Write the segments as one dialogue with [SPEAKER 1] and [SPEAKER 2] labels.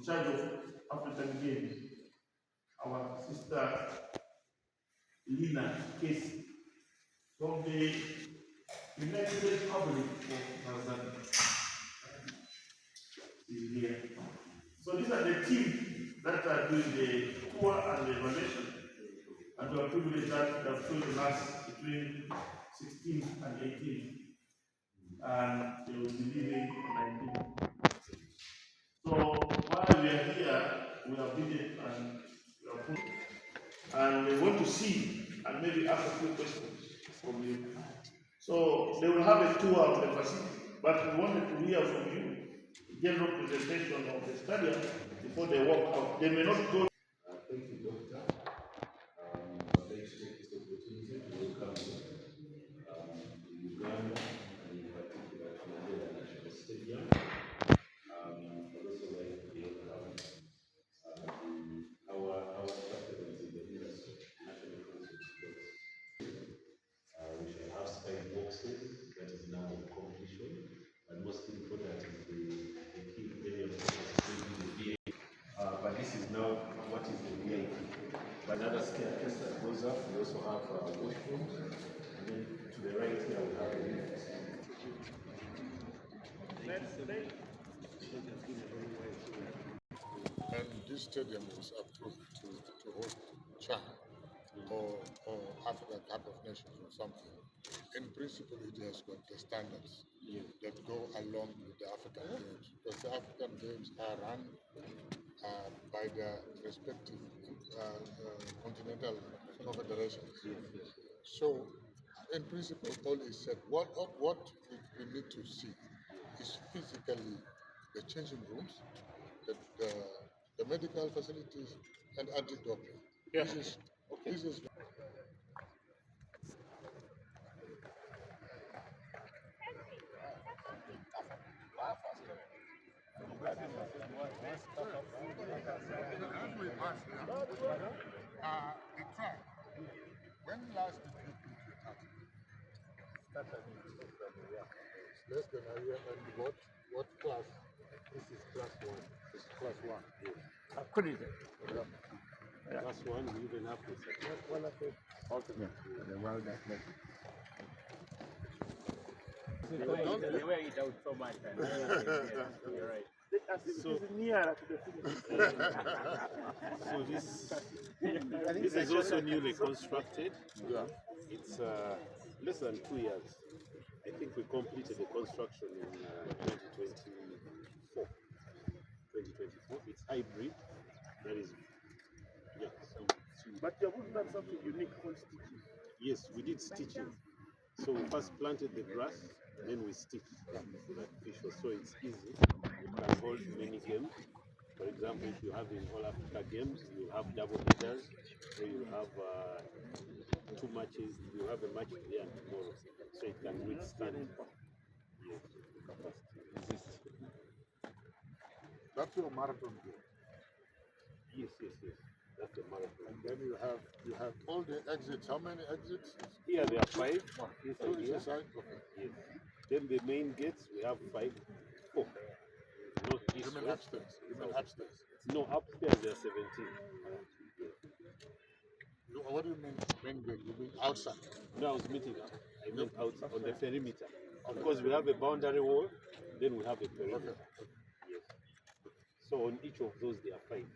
[SPEAKER 1] charge of African Games, our sister Lina case from the United Republic of Tanzania is here. So these are the teams that are doing the tour and the evaluation, and we are privileged that they have chosen us between 16 and 18, and they will be leaving on 19. So while we are here, we have visited and we are put, and we want to see and maybe ask a few questions from you. So they will have a tour of the facility, but we wanted to hear from you a general presentation of the stadium before they walk out. They may not go.
[SPEAKER 2] Thank you, Doctor. I'd like to take this opportunity to welcome Uganda, and in particular to Namboole National Stadium. I'd also like to welcome our partners in the industry, National Council of Sports. We shall have skyboxes, that is now of completion, and most important is the key area of the VIP. But this is now what is the VIP. But another staircase that goes up, we also have washrooms, and then to the right here we have a lift.
[SPEAKER 3] And this stadium was approved to host CHAN or African Cup of Nations or something. In principle, it has got the standards that go along with the African Games, because the African Games are run by the respective continental confederations. So, in principle, all is said. What we need to see is physically the changing rooms, the medical facilities, and anti-doping.
[SPEAKER 1] Yeah.
[SPEAKER 3] This is the track. When last did you put your target? Less than a year. And what class?
[SPEAKER 2] This is class 1.
[SPEAKER 3] It's class 1.
[SPEAKER 2] Yes.
[SPEAKER 1] Accredited.
[SPEAKER 2] Yeah. Class 1, we even have the second.
[SPEAKER 3] Ultimate.
[SPEAKER 2] The world athletic.
[SPEAKER 4] They wear it out so much. You're right.
[SPEAKER 1] So nearer to the finish.
[SPEAKER 2] So this is also newly constructed.
[SPEAKER 3] Yeah.
[SPEAKER 2] It's less than 2 years. I think we completed the construction in 2024. It's hybrid. That is, yeah.
[SPEAKER 1] But you have done something unique called stitching.
[SPEAKER 2] Yes, we did stitching. So we first planted the grass, then we stitched so that fish was so it's easy. You can hold many games. For example, if you have in all Africa games, you have double headers, or you have 2 matches. You have a match today and tomorrow, so it can withstand. Yes, the capacity.
[SPEAKER 3] That's your marathon game.
[SPEAKER 2] Yes. That's the marathon.
[SPEAKER 3] And then you have all the exits. How many exits?
[SPEAKER 2] Here there are 5.
[SPEAKER 3] Two each side. Okay.
[SPEAKER 2] Yes. Then the main gates we have 5, 4. Not east,
[SPEAKER 3] You mean
[SPEAKER 2] west,
[SPEAKER 3] upstairs?
[SPEAKER 2] south. No, upstairs there are 17.
[SPEAKER 3] What do you mean main gate? You mean outside?
[SPEAKER 2] No, I was meeting up. I meant outside on the perimeter. Of course, we have a boundary wall, then we have a perimeter.
[SPEAKER 3] Okay.
[SPEAKER 2] Yes. So on each of those there are 5 feet.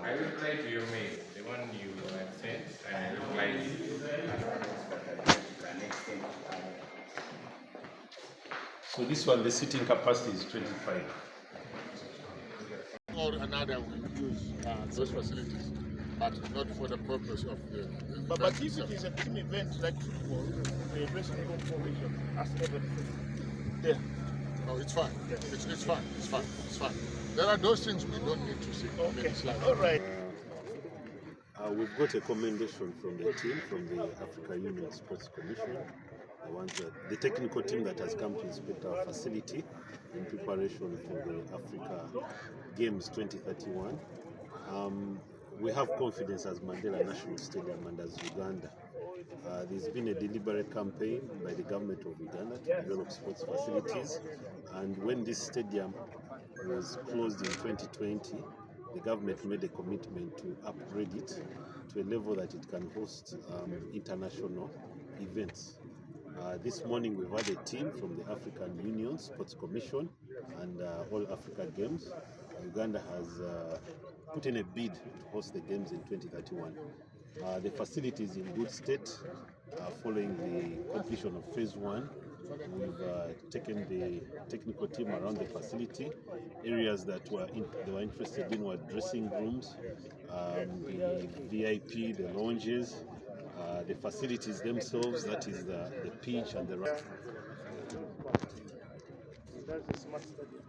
[SPEAKER 4] I replied to your mail, the one you had sent, and I replied.
[SPEAKER 2] So this one, the seating capacity is 25.
[SPEAKER 3] Or another will use those facilities, but not for the purpose of the
[SPEAKER 1] But if it is a team event like football, the dressing room formation as everything. There.
[SPEAKER 3] No, it's fine. It's fine. There are those things we don't need to see.
[SPEAKER 1] Okay.
[SPEAKER 3] It's like,
[SPEAKER 1] All right.
[SPEAKER 2] We've got a commendation from the team, from the Africa Union Sports Commission, the technical team that has come to inspect our facility in preparation for the Africa Games 2031. We have confidence as Mandela National Stadium and as Uganda. There's been a deliberate campaign by the government of Uganda to develop sports facilities, and when this stadium was closed in 2020, the government made a commitment to upgrade it to a level that it can host international events. This morning we've had a team from the African Union Sports Commission and All Africa Games. Uganda has put in a bid to host the games in 2031. The facility is in good state following the completion of phase 1. We've taken the technical team around the facility. Areas that they were interested in were dressing rooms, the VIP, the lounges, the facilities themselves, that is the pitch and the
[SPEAKER 1] That's a smart stadium.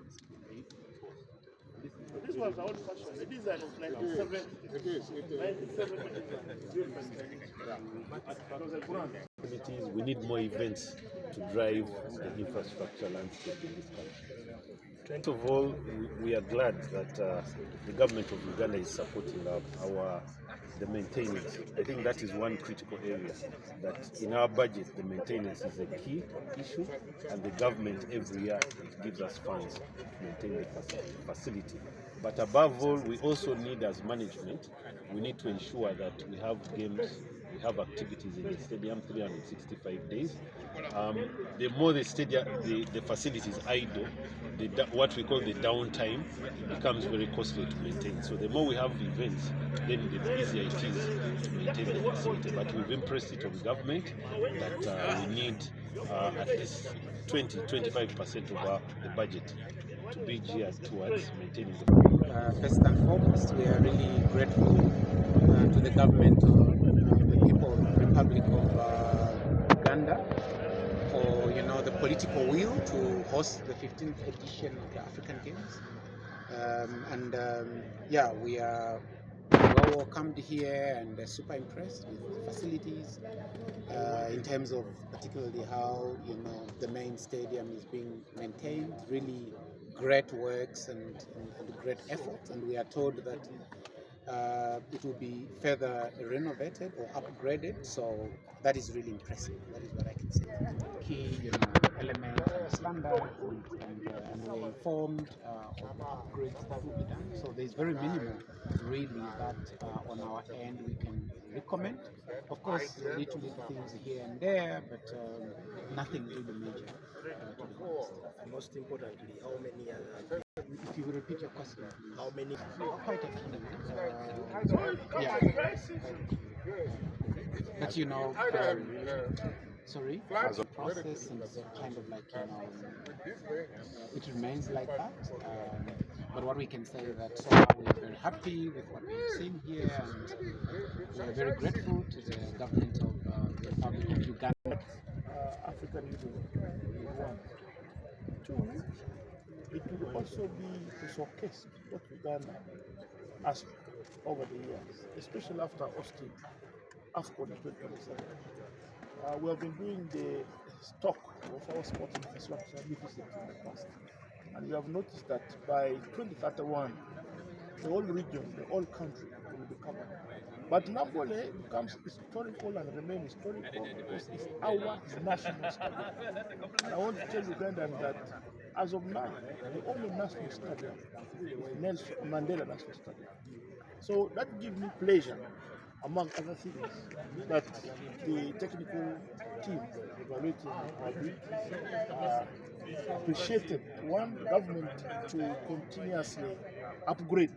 [SPEAKER 1] This was the old fashioned. The design of 1970.
[SPEAKER 3] It is.
[SPEAKER 1] 1970.
[SPEAKER 2] We need more events to drive the infrastructure landscape in this country. First of all, we are glad that the government of Uganda is supporting the maintenance. I think that is one critical area, that in our budget the maintenance is a key issue, and the government every year gives us funds to maintain the facility. But above all, we also need, as management, we need to ensure that we have games, we have activities in the stadium 365 days. The more the facility is idle, what we call the downtime becomes very costly to maintain. So the more we have events, then the easier it is to maintain the facility. But we've impressed it on government that we need at least 20-25% of the budget to be geared towards maintaining the
[SPEAKER 5] First and foremost, we are really grateful to the government of the People of the Republic of Uganda for the political will to host the 15th edition of the African Games. Yeah, we are well welcomed here and super impressed with the facilities in terms of particularly how the main stadium is being maintained. Really great works and great efforts, and we are told that it will be further renovated or upgraded, so that is really impressive. That is what I can say. Key element and standard, and we're informed of the upgrades that will be done. So there's very minimal really that on our end we can recommend. Of course, little things here and there, but nothing really major.
[SPEAKER 6] Most importantly, how many are
[SPEAKER 5] If you will repeat your question, please.
[SPEAKER 6] how many?
[SPEAKER 5] Quite a few. Yeah. But sorry, as a process, and it's kind of like it remains like that. But what we can say is that so far we're very happy with what we've seen here, and we're very grateful to the government of the Republic of Uganda.
[SPEAKER 1] African Union. 1. 2. It will also be to showcase what Uganda has over the years, especially after hosting AFCON 2027. We have been doing the stock of our sports infrastructure deficit in the past, and we have noticed that by 2031, the whole region, the whole country will be covered. But Namboole becomes historical and remains historical because it's our national stadium. And I want to tell Ugandans that as of now, the only national stadium is Nelson Mandela National Stadium. So that gives me pleasure, among other things, that the technical team evaluating our abilities appreciated one government to continuously upgrade,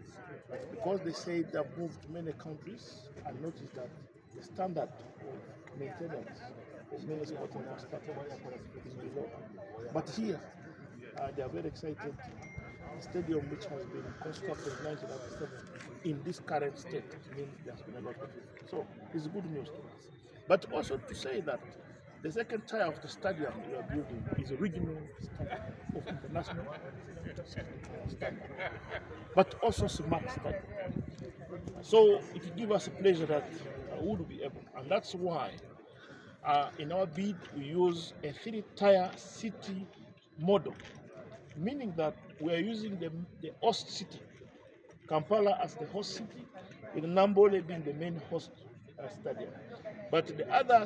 [SPEAKER 1] because they say they have moved to many countries and noticed that the standard of maintenance of many sports infrastructures is below. But here, they are very excited. The stadium, which has been constructed in 1997, in this current state, means there has been a lot of it. So it's good news to us. But also to say that
[SPEAKER 7] The second tier of the stadium we are building is a regional stadium of international standard, but also smart stadium. So it will give us a pleasure that we would be able, and that's why in our bid we use a 3-tier city model, meaning that we are using the host city, Kampala as the host city, with Namboole being the main host stadium. But the other